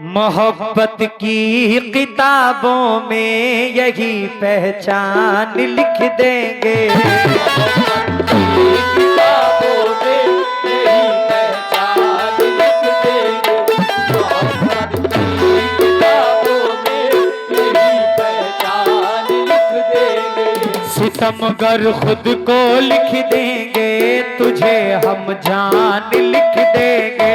मोहब्बत की किताबों में यही पहचान लिख देंगे। सितमगर खुद को लिख देंगे, तुझे हम जान लिख देंगे।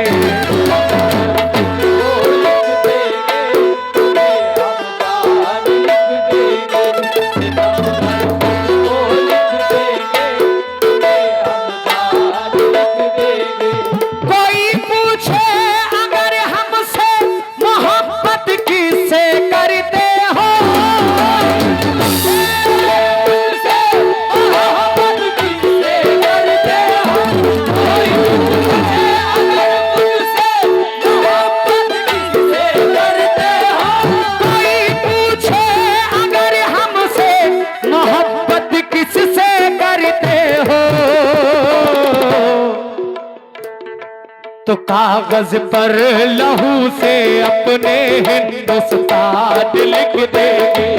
तो कागज पर लहू से अपने हिंदुस्तान लिख देंगे।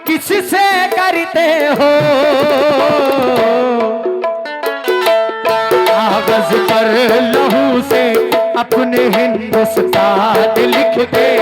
किससे करते हो? कागज पर लहू से अपने हिंदुस्तान लिख दे।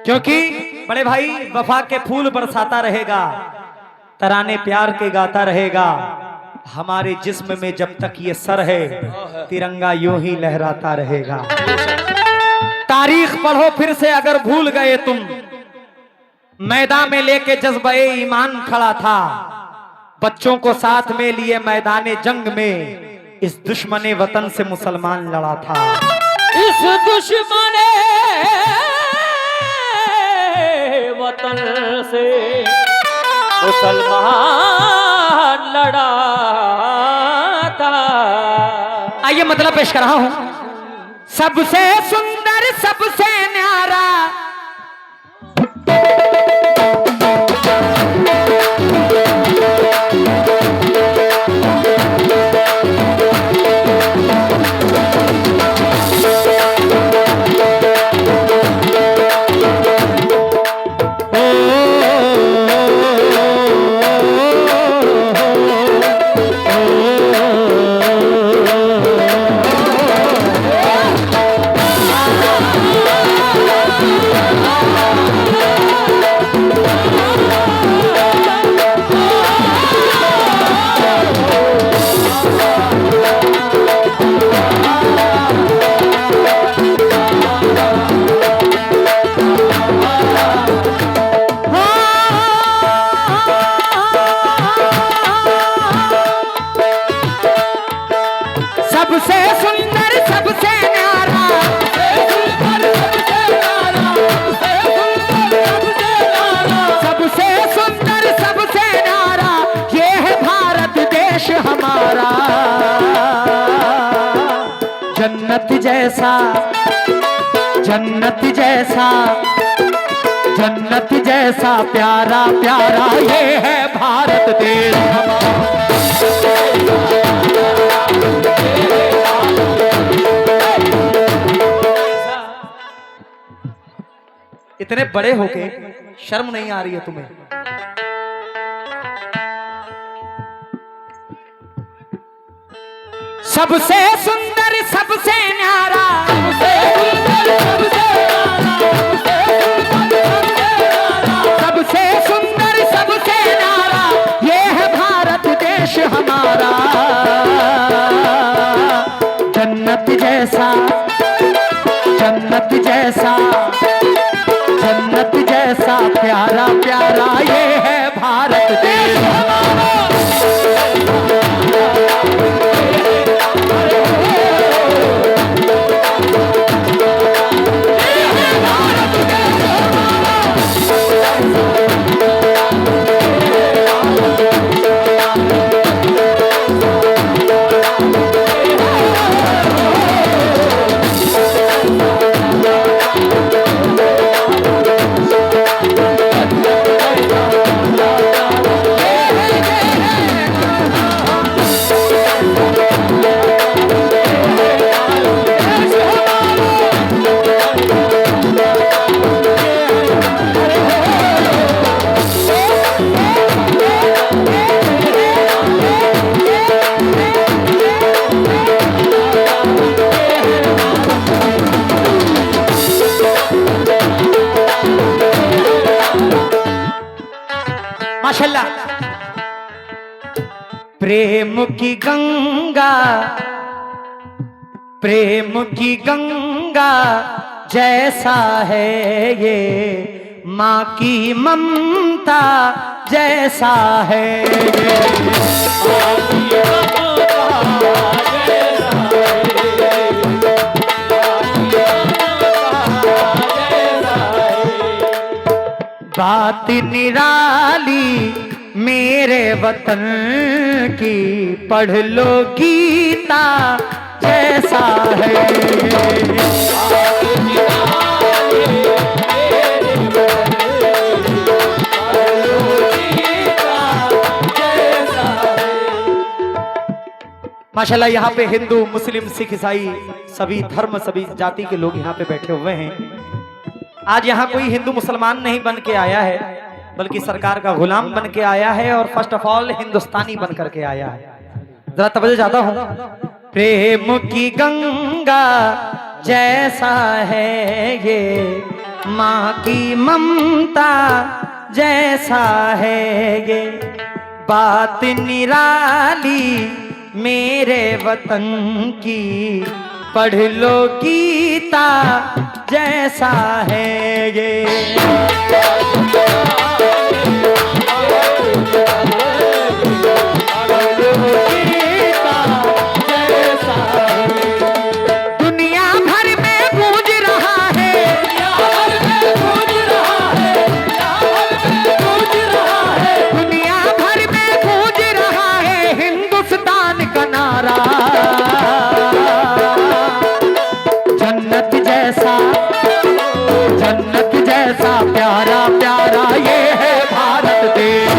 क्योंकि बड़े भाई वफा के फूल बरसाता रहेगा, तराने प्यार के गाता रहेगा। हमारे जिस्म में जब तक ये सर है, तिरंगा यूं ही लहराता रहेगा। तारीख पढ़ो फिर से अगर भूल गए तुम, मैदान में लेके जज्बे ईमान खड़ा था। बच्चों को साथ में लिए मैदान जंग में इस दुश्मने वतन से मुसलमान लड़ा था। इस दुश्मने वतन से मुसलमान लड़ा था। आइए मतलब पेश कर रहा हूं। सबसे सुंदर सबसे न्यारा देश हमारा, जन्नत जैसा, जन्नत जैसा, जन्नत जैसा प्यारा प्यारा ये है भारत देश हमारा। इतने बड़े होके शर्म नहीं आ रही है तुम्हें? सबसे सुंदर सबसे न्यारा, सबसे सुंदर सबसे न्यारा ये है भारत देश हमारा, जन्नत जैसा, जन्नत जैसा, जन्नत जैसा प्यारा प्यारा ये है भारत देश हमारा। माशाल्लाह। प्रेम की गंगा, प्रेम की गंगा जैसा है ये, माँ की ममता जैसा है ये, माँ की बात निराली मेरे वतन की, पढ़ लो गीता जैसा है, माशाल्लाह। यहाँ पे हिंदू मुस्लिम सिख ईसाई सभी धर्म सभी जाति के लोग यहाँ पे बैठे हुए हैं। आज यहाँ कोई हिंदू मुसलमान नहीं बन के आया है, बल्कि सरकार का गुलाम बन के आया है और फर्स्ट ऑफ ऑल हिंदुस्तानी बन करके आया है। जरा तवज्जो चाहता हूँ। प्रेम की गंगा जैसा है ये, माँ की ममता जैसा है ये, बात निराली मेरे वतन की, पढ़ लो गीता जैसा है ये, दुनिया भर में गूंज रहा है, दुनिया भर में गूंज रहा है हिंदुस्तान का नारा, जन्नत जैसा, जन्नत जैसा प्यारा प्यारा ये है भारत देश।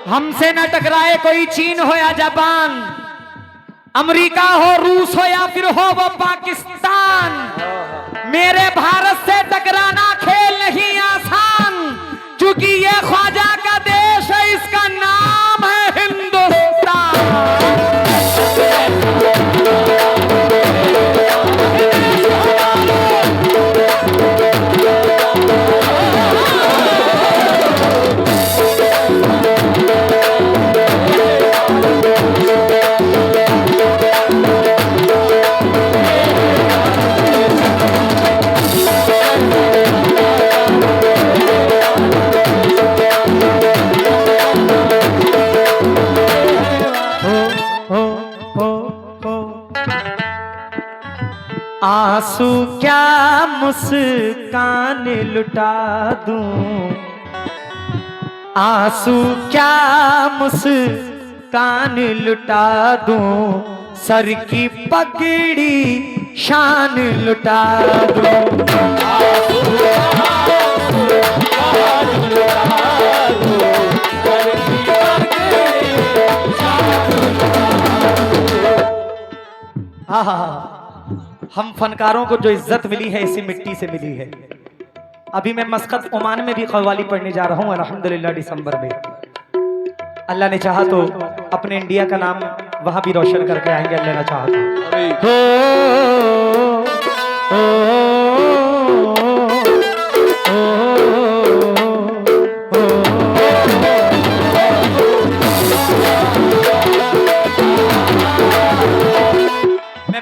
हमसे न टकराए कोई चीन हो या जापान, अमेरिका हो, रूस हो या फिर हो वो पाकिस्तान, मेरे भारत से टकराना खेल नहीं आसान, क्योंकि ये ख्वाजा का देश है, इसका नाम है हिंदुस्तान। आंसू क्या मुस्कान लुटा दूं, आंसू क्या मुस्कान लुटा दूं, सर की पगड़ी शान लुटा दूं। आंसू क्या मुस्कान लुटा दूं, सर की पगड़ी शान लुटा दूं। आहा, हम फनकारों को जो इज्जत मिली है इसी मिट्टी से मिली है। अभी मैं मस्कत ओमान में भी कव्वाली पढ़ने जा रहा हूँ अल्हम्दुलिल्लाह दिसंबर में। अल्लाह ने चाहा तो अपने इंडिया का नाम वहां भी रोशन करके आएंगे, अल्लाह ने चाहा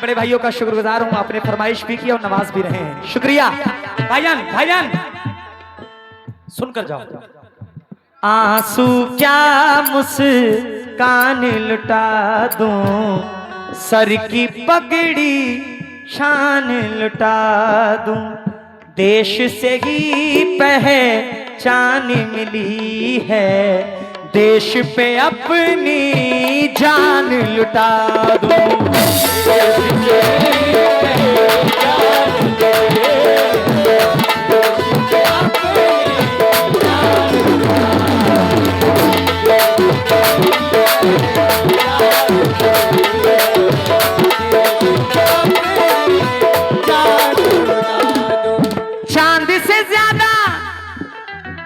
बड़े भाइयों का शुक्रगुजार हूं, आपने फरमाइश भी की और नमाज भी रहे हैं, शुक्रिया भाईजान। भाईजान सुनकर जाओ। आंसू क्या मुस्कान लुटा दूं, सर की पगड़ी शान लुटा दूं, देश से ही पहचान मिली है, देश पे अपनी जान लुटा दूं।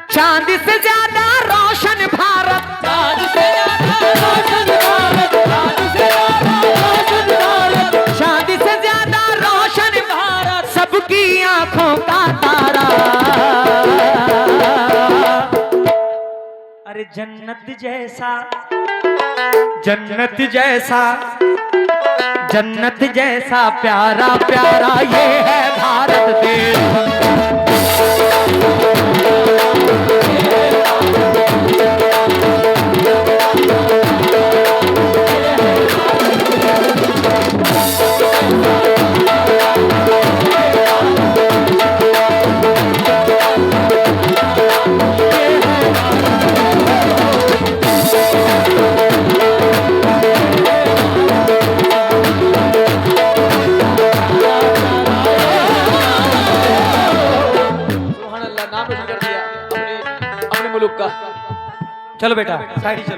चांद से ज्यादा रोशन भारत, चांद से ज्यादा रोशन भारत, चांद से ज्यादा रोशन भारत, चांद से ज्यादा रोशन भारत, सबकी आंखों का तारा। अरे जन्नत जैसा, जन्नत जैसा, जन्नत जैसा प्यारा प्यारा ये है भारत देश। चलो बेटा साइड ही चलो।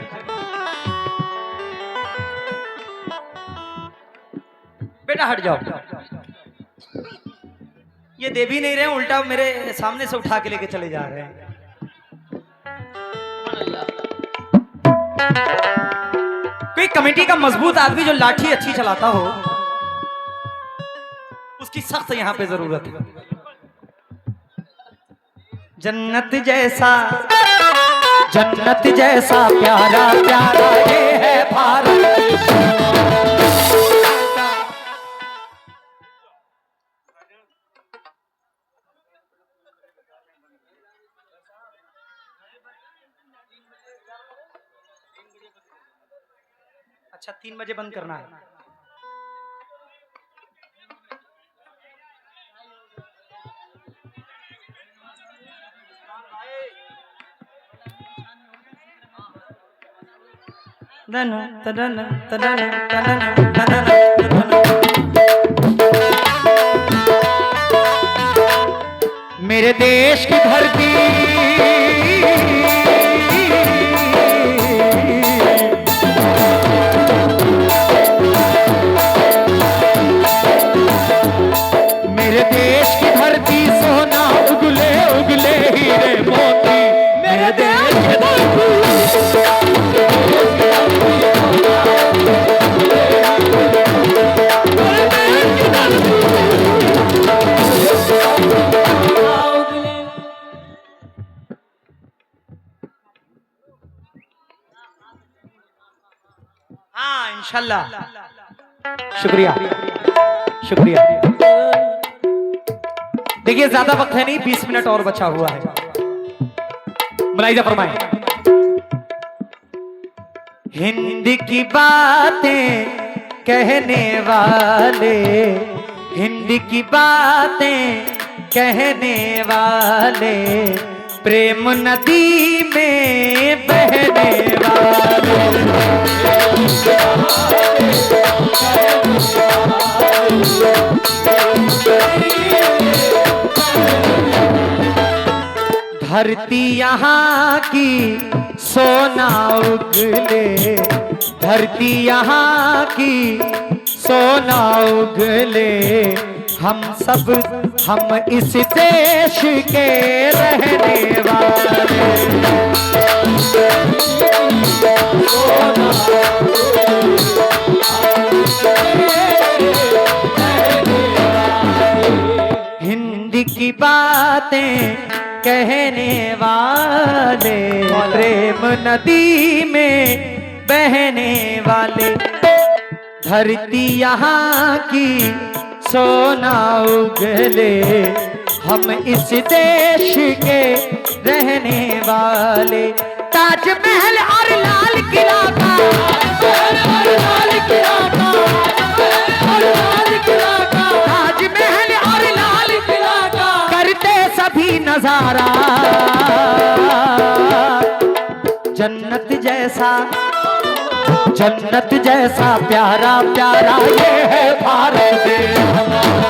बेटा हट जाओ, ये दे भी नहीं रहे, उल्टा मेरे सामने से उठा के लेके चले जा रहे हैं। कोई कमेटी का मजबूत आदमी जो लाठी अच्छी चलाता हो, उसकी सख्त यहां पे जरूरत है। जन्नत जैसा, जन्नत जैसा प्यारा प्यारा ये है भारत। अच्छा 3 बजे बंद करना है। मेरे देश की धरती मेरे देश की धरती सोना उगले उगले हीरे मोती, मेरे देश की धरती हाँ इंशाल्लाह। शुक्रिया शुक्रिया। देखिए ज्यादा वक्त है नहीं, 20 मिनट और बचा हुआ है। मुलाहिजा फरमाएं। हिंद की बातें कहने वाले, हिंद की बातें कहने वाले, प्रेम नदी में बहने वाले, धरती यहाँ की सोना उगले, धरती यहाँ की सोना उगले, हम सब हम इस देश के रहने वाले, हिंद की बातें कहने वाले, प्रेम नदी में बहने वाले, धरती यहाँ की सोना उगले, हम इस देश के रहने वाले, ताजमहल और लाल किला का, ताजमहल और लाल किला का करते सभी नजारा, जन्नत जैसा, जन्नत जैसा प्यारा प्यारा ये है भारत देश हमारा।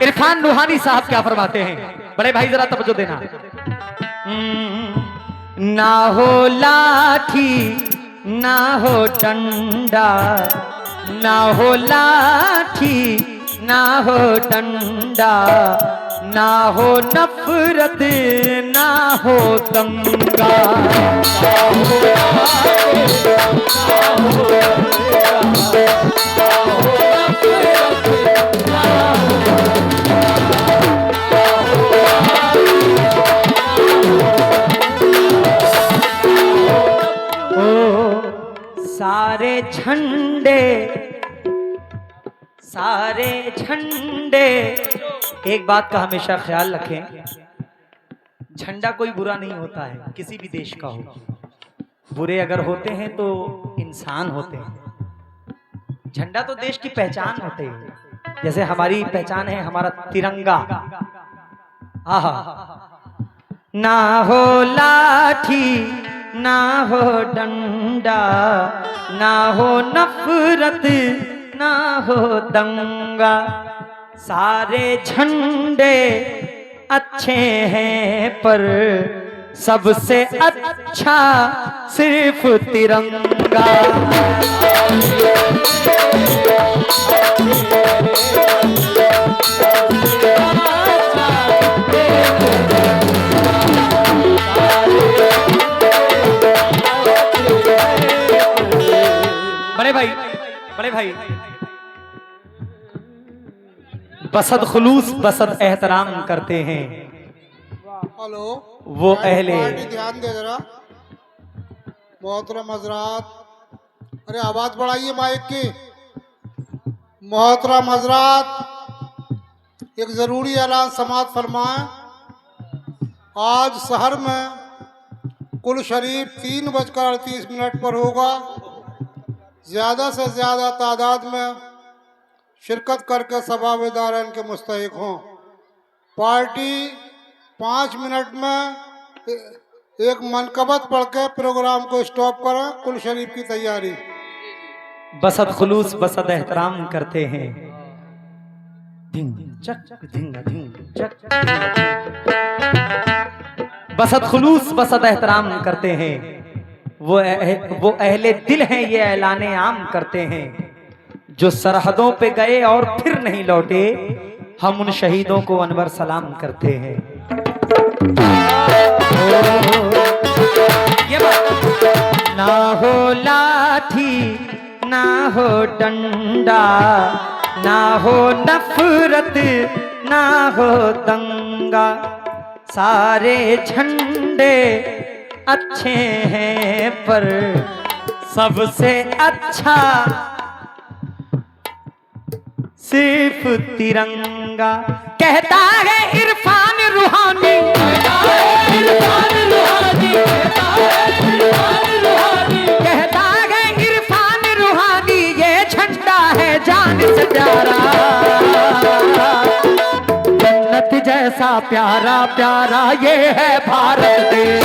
इरफान रूहानी साहब क्या फरमाते हैं, बड़े भाई जरा तवज्जो देना। ना हो लाठी ना हो डंडा, ना हो लाठी ना हो डंडा, ना हो नफरत ना हो दंगा, सारे झंडे सारे झंडे, एक बात का हमेशा ख्याल रखें, झंडा कोई बुरा नहीं होता है, किसी भी देश का हो, बुरे अगर होते हैं तो इंसान होते हैं। झंडा तो देश की पहचान होते है, जैसे हमारी पहचान है हमारा तिरंगा। आहा, ना हो लाठी ना हो डंडा, ना हो नफरत ना हो दंगा, सारे झंडे अच्छे हैं पर सबसे अच्छा सिर्फ तिरंगा। बड़े भाई बसद खुलूस बसद एहतराम करते हैं। हेलो, वो अहले ध्यान दे जरा। मोहतरम हजरात, अरे आवाज बढ़ाइए माइक की। मोहतरम हजरात, एक जरूरी ऐलान समाअत फरमाएं। आज शहर में कुल शरीफ 3:38 पर होगा। ज़्यादा से ज़्यादा तादाद में शिरकत करके सभा विदारन के मुस्तहिक हों। पार्टी 5 मिनट में एक मनकबत पढ़ के प्रोग्राम को स्टॉप करें। कुल शरीफ की तैयारी। बसत खुलूस बसत एहतराम करते हैं। धिंग चक धिंग धिंग चक धिंग धिंग। बसत खुलूस बसत एहतराम करते हैं। वो अहले दिल हैं, ये ऐलाने आम करते हैं। जो सरहदों पे गए और फिर नहीं लौटे, हम उन शहीदों को अनवर सलाम करते हैं। ये बात। ना हो लाठी ना हो डंडा, ना हो नफरत ना हो दंगा, सारे झंडे अच्छे हैं पर सबसे अच्छा सिर्फ तिरंगा। कहता है इरफान रूहानी, कहता है इरफान रूहानी, कहता है इरफान रूहानी, ये झंडा है जान से प्यारा। जन्नत जैसा प्यारा प्यारा ये है भारत देश।